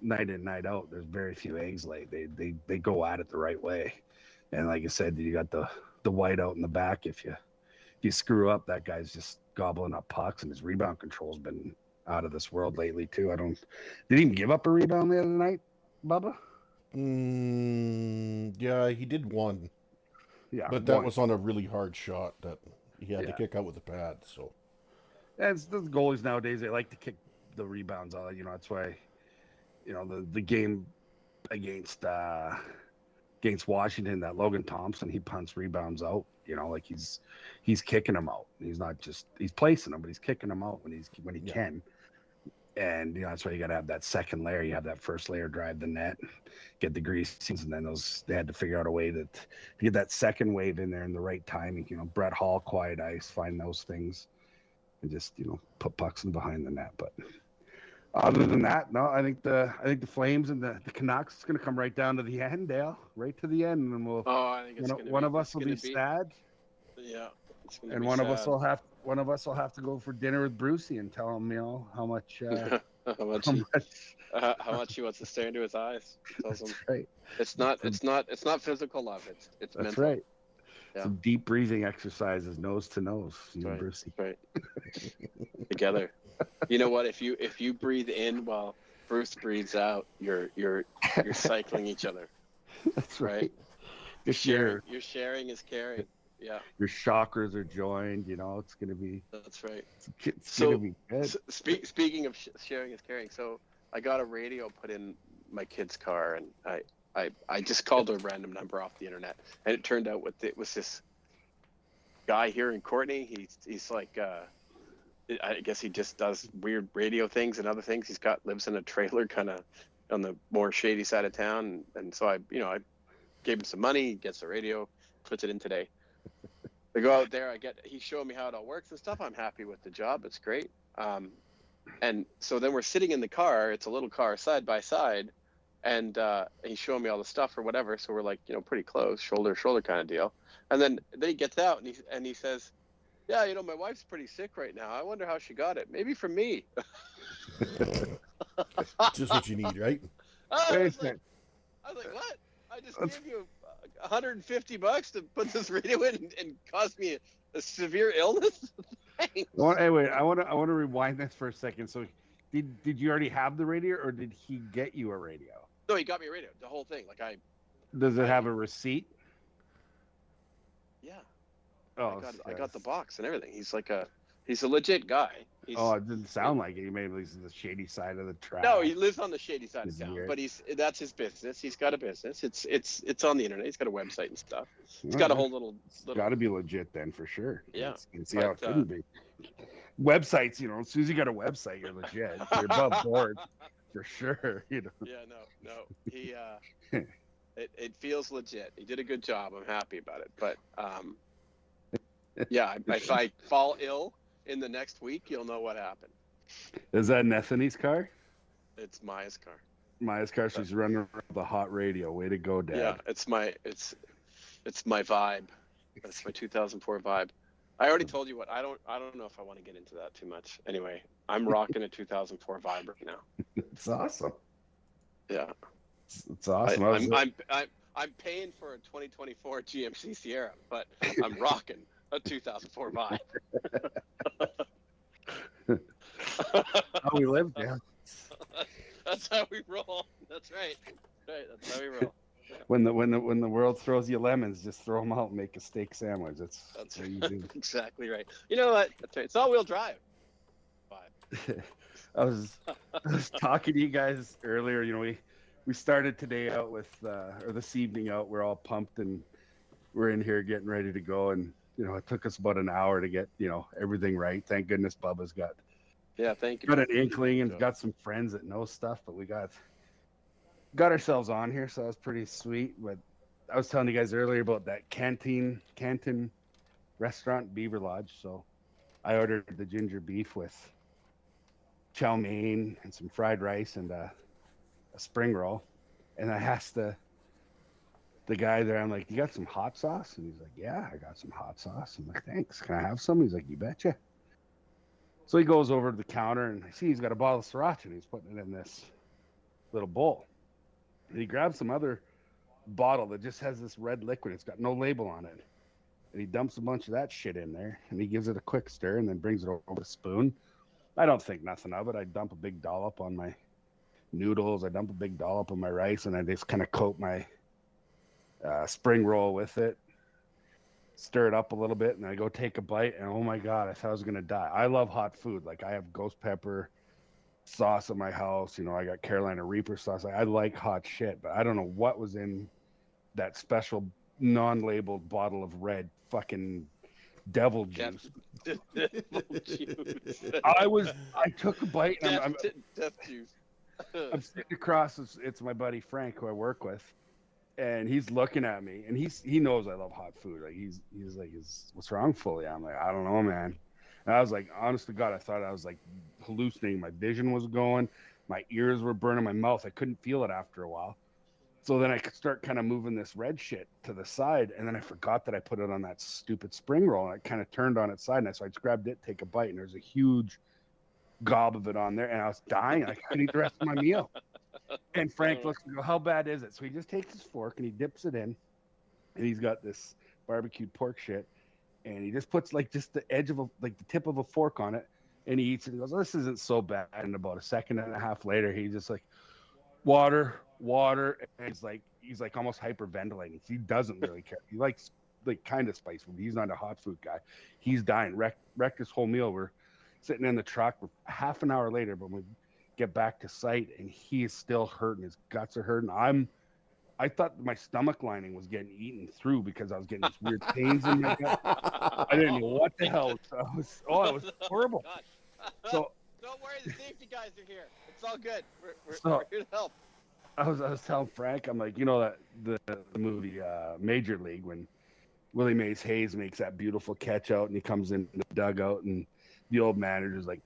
night in, night out, there's very few eggs laid. They go at it the right way. And like I said, you got the white out in the back. If you screw up, that guy's just gobbling up pucks, and his rebound control's been out of this world lately too. Did he even give up a rebound the other night, Bubba? Yeah, he did one. Yeah, but that was on a really hard shot that he had to kick out with the pad. So, it's the goalies nowadays. They like to kick the rebounds out. That's why, the game against Washington, that Logan Thompson, he punts rebounds out. Like he's kicking them out. He's not just placing them, but he's kicking them out when he can. And that's why you got to have that second layer. You have that first layer drive the net, get the greasings, and then they had to figure out a way to get that second wave in there in the right timing. Brett Hall, quiet ice, find those things, and just put pucks in behind the net. But other than that, no, I think the Flames and the Canucks is going to come right down to the end, Dale, right to the end, and we'll. I think one of us will be sad. Yeah. And one of us will have to go for dinner with Brucey and tell him, how much how much he wants to stare into his eyes. Tells him. That's right. It's not physical love. It's that's mental. Right. Yeah. Some deep breathing exercises, nose to nose. Right. Brucey. Right. Together. You know what? If you breathe in while Bruce breathes out, you're cycling each other. That's right. You're sharing is caring. Yeah. Your chakras are joined. It's going to be. That's right. It's going to be good. Speaking of sharing is caring, so I got a radio put in my kid's car, and I just called a random number off the internet, and it turned out it was this guy here in Courtenay. He's like, I guess he just does weird radio things and other things. Lives in a trailer, kind of on the more shady side of town, and so I gave him some money. He gets the radio, puts it in today. I go out there, he showed me how it all works and stuff. I'm happy with the job. It's great. And so then we're sitting in the car. It's a little car side by side. And he's showing me all the stuff or whatever. So we're like, pretty close, shoulder to shoulder kind of deal. And then he gets out and he says, yeah, my wife's pretty sick right now. I wonder how she got it. Maybe from me. Just what you need, right? I was like, what? I just gave you $150 to put this radio in and caused me a severe illness. Thanks. Well, anyway, I want to rewind this for a second. So, did you already have the radio, or did he get you a radio? No, he got me a radio. The whole thing. Does it have a receipt? Yeah. Oh, I got the box and everything. He's a legit guy. It didn't sound like it. He maybe lives on the shady side of the track. No, he lives on the shady side of town, but that's his business. He's got a business. It's on the internet. He's got a website and stuff. He's got a whole little. Got to be legit then for sure. Yeah. You can see how it couldn't be. Websites, as soon as you got a website, you're legit. You're above board for sure. Yeah, no. He it feels legit. He did a good job. I'm happy about it. But yeah, if I fall ill in the next week, you'll know what happened. Is that Nethany's car? It's Maya's car. Maya's car. She's running around with the hot radio. Way to go, Dad. Yeah, it's my vibe. That's my 2004 vibe. I already told you what. I don't know if I want to get into that too much. Anyway, I'm rocking a 2004 vibe right now. It's awesome. Yeah. It's awesome. I'm paying for a 2024 GMC Sierra, but I'm rocking a 2004 vibe. How we live, yeah. That's how we roll. That's right. Right. That's how we roll. When the world throws you lemons, just throw them out and make a steak sandwich. That's what you do. Exactly right. You know what? That's right. It's all-wheel drive. I was talking to you guys earlier. You know, we started today out with or this evening out. We're all pumped and we're in here getting ready to go. And you know, it took us about an hour to get everything right. Thank goodness Bubba's got thank you. got an inkling and got some friends that know stuff. But we got ourselves on here, so that was pretty sweet. But I was telling you guys earlier about that Canton restaurant, Beaver Lodge. So I ordered the ginger beef with chow mein and some fried rice and a spring roll. And I asked the guy there, I'm like, "You got some hot sauce?" And he's like, "Yeah, I got some hot sauce." I'm like, "Thanks. Can I have some?" He's like, "You betcha." So he goes over to the counter and I see he's got a bottle of sriracha and he's putting it in this little bowl. And he grabs some other bottle that just has this red liquid. It's got no label on it. And he dumps a bunch of that shit in there and he gives it a quick stir and then brings it over with a spoon. I don't think nothing of it. I dump a big dollop on my noodles. I dump a big dollop on my rice and I just kind of coat my spring roll with it, stir it up a little bit, and I go take a bite. And oh my God, I thought I was going to die. I love hot food. Like I have ghost pepper sauce at my house. I got Carolina Reaper sauce. I like hot shit, but I don't know what was in that special non-labeled bottle of red fucking devil juice. Devil juice. I took a bite and Death juice. I'm sitting across. It's my buddy Frank who I work with, and he's looking at me, and he knows I love hot food. Like he's like, what's wrong, Fully? I'm like, I don't know, man. And I was like, honest to God, I thought I was like hallucinating. My vision was going, my ears were burning, my mouth. I couldn't feel it after a while. So then I could start kind of moving this red shit to the side, and then I forgot that I put it on that stupid spring roll, and it kind of turned on its side, and so I just grabbed it, take a bite, and there's a huge gob of it on there, and I was dying. I couldn't eat the rest of my meal. And Frank looks and goes, "How bad is it?" So he just takes his fork and he dips it in, and he's got this barbecued pork shit, and he just puts like just the edge of the tip of a fork on it, and he eats it. And he goes, "Oh, this isn't so bad." And about a second and a half later, he's just like, water, and he's like almost hyperventilating. He doesn't really care. He likes like kind of spice food. He's not a hot food guy. He's dying. Wrecked his whole meal. We're sitting in the truck. We're half an hour later, but we get back to site, and he is still hurting. His guts are hurting. I thought my stomach lining was getting eaten through because I was getting these weird pains in my gut. I didn't know what the hell. It was horrible. So don't worry, the safety guys are here. It's all good. We're here to help. I was telling Frank, I'm like, that the movie Major League, when Willie Mays Hayes makes that beautiful catch out and he comes in the dugout and the old manager's like,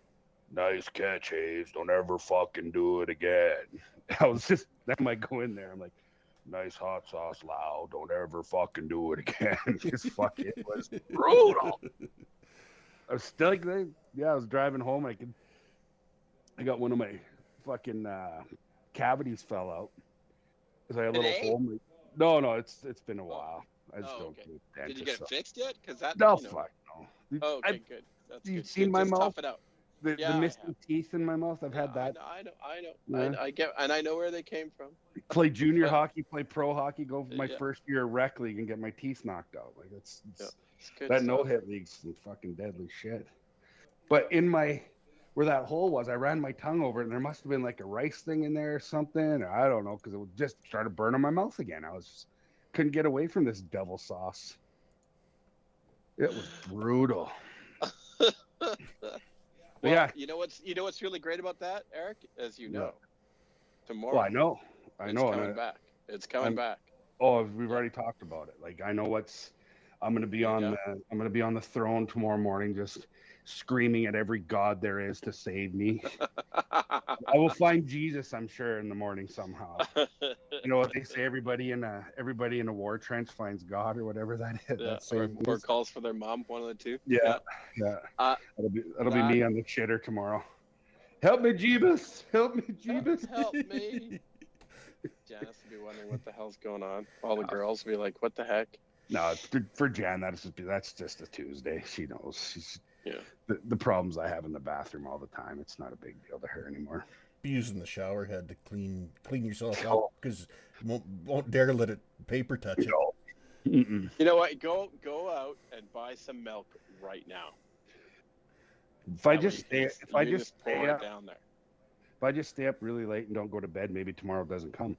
"Nice catch, Hayes. Don't ever fucking do it again." I was just, that might go in there. I'm like, "Nice hot sauce, Lau. Don't ever fucking do it again." Just fuck it. Was brutal. I was still like, I was driving home. I got one of my fucking cavities fell out. It's like a little hole. No, it's been a while. I just don't do dentist. Did you get it fixed yet? Because that. No, fuck no. Oh, okay, good. That's you've good. seen my mouth? Tough it out. The missing teeth in my mouth. I've had that. I know. I get, and I know where they came from. Play junior hockey, play pro hockey. Go for my first year of rec league and get my teeth knocked out. Like it's that no hit league's some fucking deadly shit. But in where that hole was, I ran my tongue over it, and there must have been like a rice thing in there or something. Or I don't know, because it just started burning my mouth again. Couldn't get away from this devil sauce. It was brutal. Well, yeah. You know what's really great about that, Eric? As you know, tomorrow. Well, I know. It's coming back. It's coming back. Oh, we've already talked about it. Like I know I'm going to be on the throne tomorrow morning, just screaming at every god there is to save me. I will find Jesus, I'm sure, in the morning somehow. You know what they say? Everybody in a war trench finds God, or whatever that is. Or calls for their mom. One of the two. Yeah. That'll be me on the shitter tomorrow. Help me, Jeebus! Help me, Jeebus! Help me! Janice will be wondering what the hell's going on. All the girls will be like, "What the heck?" No, for Jan, that's just a Tuesday. She knows. The problems I have in the bathroom all the time. It's not a big deal to her anymore. Using the shower head to clean yourself out because you won't dare let it paper touch it. Mm-mm. You know what? Go out and buy some milk right now. If I just stay pour it down there. if I just stay up really late and don't go to bed, maybe tomorrow doesn't come.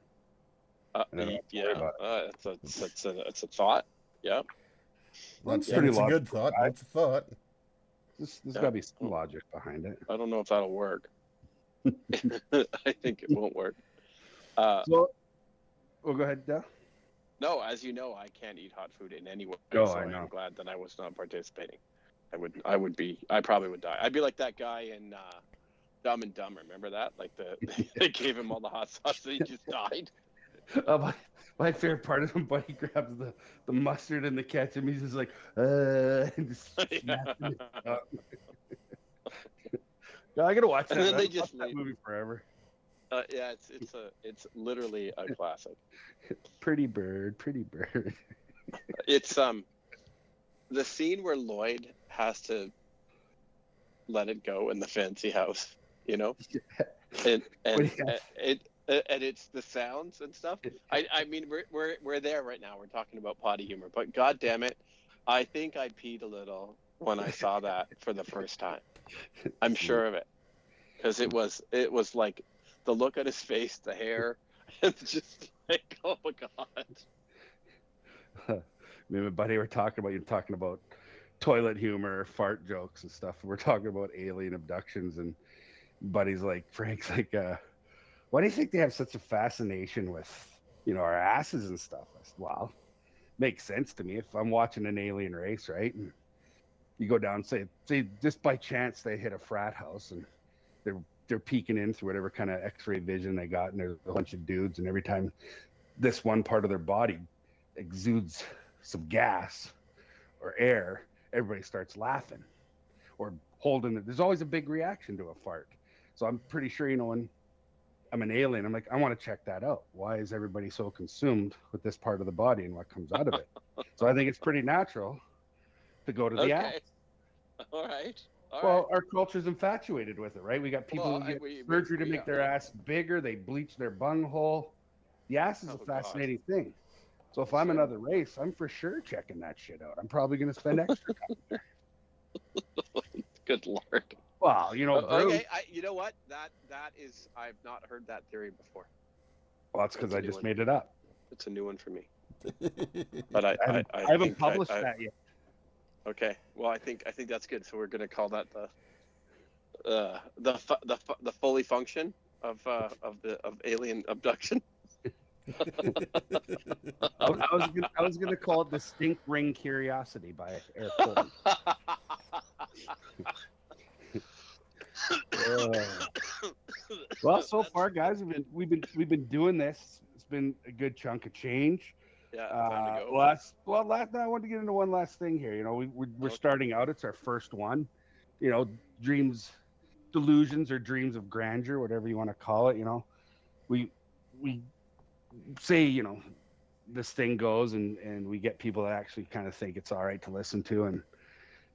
Yeah, it's a thought. Yeah. Not It's saying pretty it's a good logical, thought, right? but it's a thought. There's got to be some logic behind it. I don't know if that'll work. I think it won't work. So, go ahead, Dale. No, as you know, I can't eat hot food in any way. Oh, so I know. I'm glad that I was not participating. I probably would die. I'd be like that guy in Dumb and Dumber. Remember that? Like they gave him all the hot sauce and he just died. My favorite part of him, but he grabs the mustard and the ketchup. He's just like, and just snaps it up. I gotta watch that. And then they I've just watched that movie forever. Yeah, it's literally a classic. Pretty bird. It's the scene where Lloyd has to let it go in the fancy house, you know, and it's the sounds and stuff. I mean, we're there right now. We're talking about potty humor, but God damn it, I think I peed a little when I saw that for the first time. I'm sure of it, because it was like the look at his face, the hair, and just like, oh my God. Me and my buddy were talking about toilet humor, fart jokes and stuff. We're talking about alien abductions, and buddy's like, Frank's like, why do you think they have such a fascination with, our asses and stuff? I said, well, makes sense to me. If I'm watching an alien race, right, and you go down, say just by chance they hit a frat house and they're peeking in through whatever kind of X-ray vision they got, and there's a bunch of dudes, and every time this one part of their body exudes some gas or air, everybody starts laughing or holding it. There's always a big reaction to a fart. So I'm pretty sure, when I'm an alien, I'm like, I want to check that out. Why is everybody so consumed with this part of the body and what comes out of it? So I think it's pretty natural to go to the ass. All right. Our culture's infatuated with it, right? We got people who get surgery to make their ass bigger. They bleach their bunghole. The ass is a fascinating thing. So if I'm another race, I'm for sure checking that shit out. I'm probably going to spend extra time there. Good Lord. Well, okay. You know what? That is, I've not heard that theory before. Well, that's because I just made it up. It's a new one for me. But I haven't published that yet. Okay. Well, I think that's good. So we're going to call that the fully function of alien abduction. I was gonna call it the stink ring curiosity by Eric Colton. Well, so far, guys, we've been doing this. It's been a good chunk of change. Yeah. Time to go. I want to get into one last thing here. We're starting out. It's our first one. Dreams, delusions, or dreams of grandeur, whatever you want to call it. We say, this thing goes and we get people that actually kind of think it's all right to listen to, and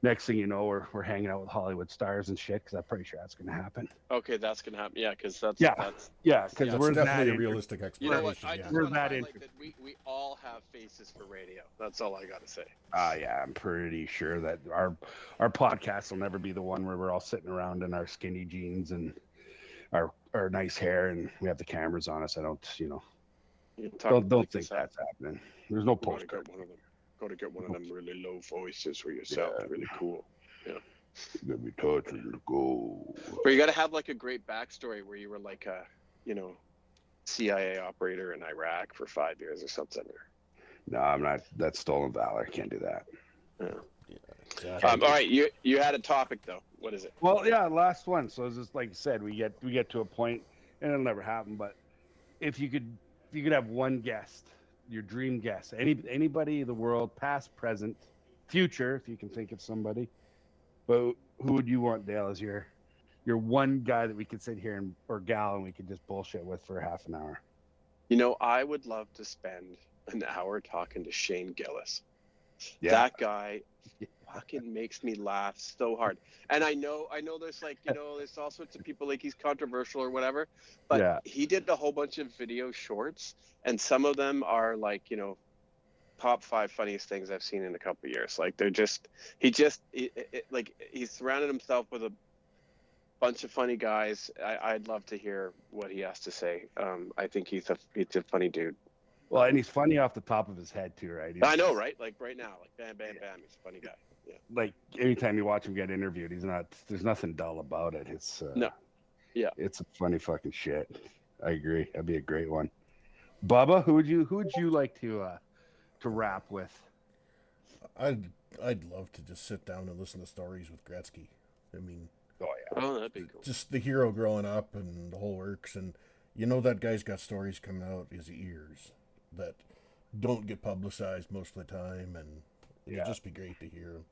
next thing you know, we're hanging out with Hollywood stars and shit, because I'm pretty sure that's going to happen. Okay, that's going to happen. Yeah, because because we're definitely a realistic explanation. You know what? I just we're want to that highlight that we all have faces for radio. That's all I got to say. Yeah, I'm pretty sure that our podcast will never be the one where we're all sitting around in our skinny jeans and our nice hair and we have the cameras on us. I don't, don't think that's happening. There's no postcard. Got to get one of them really low voices for yourself. Yeah. Really cool. Yeah. Let me touch and go. But you got to have like a great backstory where you were like a, CIA operator in Iraq for 5 years or something. No, I'm not. That's stolen valor. Can't do that. Yeah. Exactly. All right. You had a topic though. What is it? Well, yeah, last one. So it's just like you said, we get to a point, and it'll never happen. But if you could have one guest, your dream guest, anybody in the world, past, present, future, if you can think of somebody, but who would you want, Dale, as your one guy that we could sit here or gal and we could just bullshit with for half an hour? I would love to spend an hour talking to Shane Gillis. Yeah. That guy fucking makes me laugh so hard. And I know there's like, there's all sorts of people like he's controversial or whatever, but he did a whole bunch of video shorts, and some of them are like, top 5 funniest things I've seen in a couple of years. Like they're just, he's surrounded himself with a bunch of funny guys. I'd love to hear what he has to say. I think he's a funny dude. Well, and he's funny off the top of his head too, right? I know, right? Like right now, like bam, bam, bam. He's a funny guy. Yeah. Like anytime you watch him get interviewed, he's not. There's nothing dull about it. It's No. Yeah. It's a funny fucking shit. I agree. That'd be a great one. Bubba, who would you like to rap with? I'd love to just sit down and listen to stories with Gretzky. I mean, Oh, that'd be cool. Just the hero growing up and the whole works, and that guy's got stories coming out his ears that don't get publicized most of the time, and it'd just be great to hear him.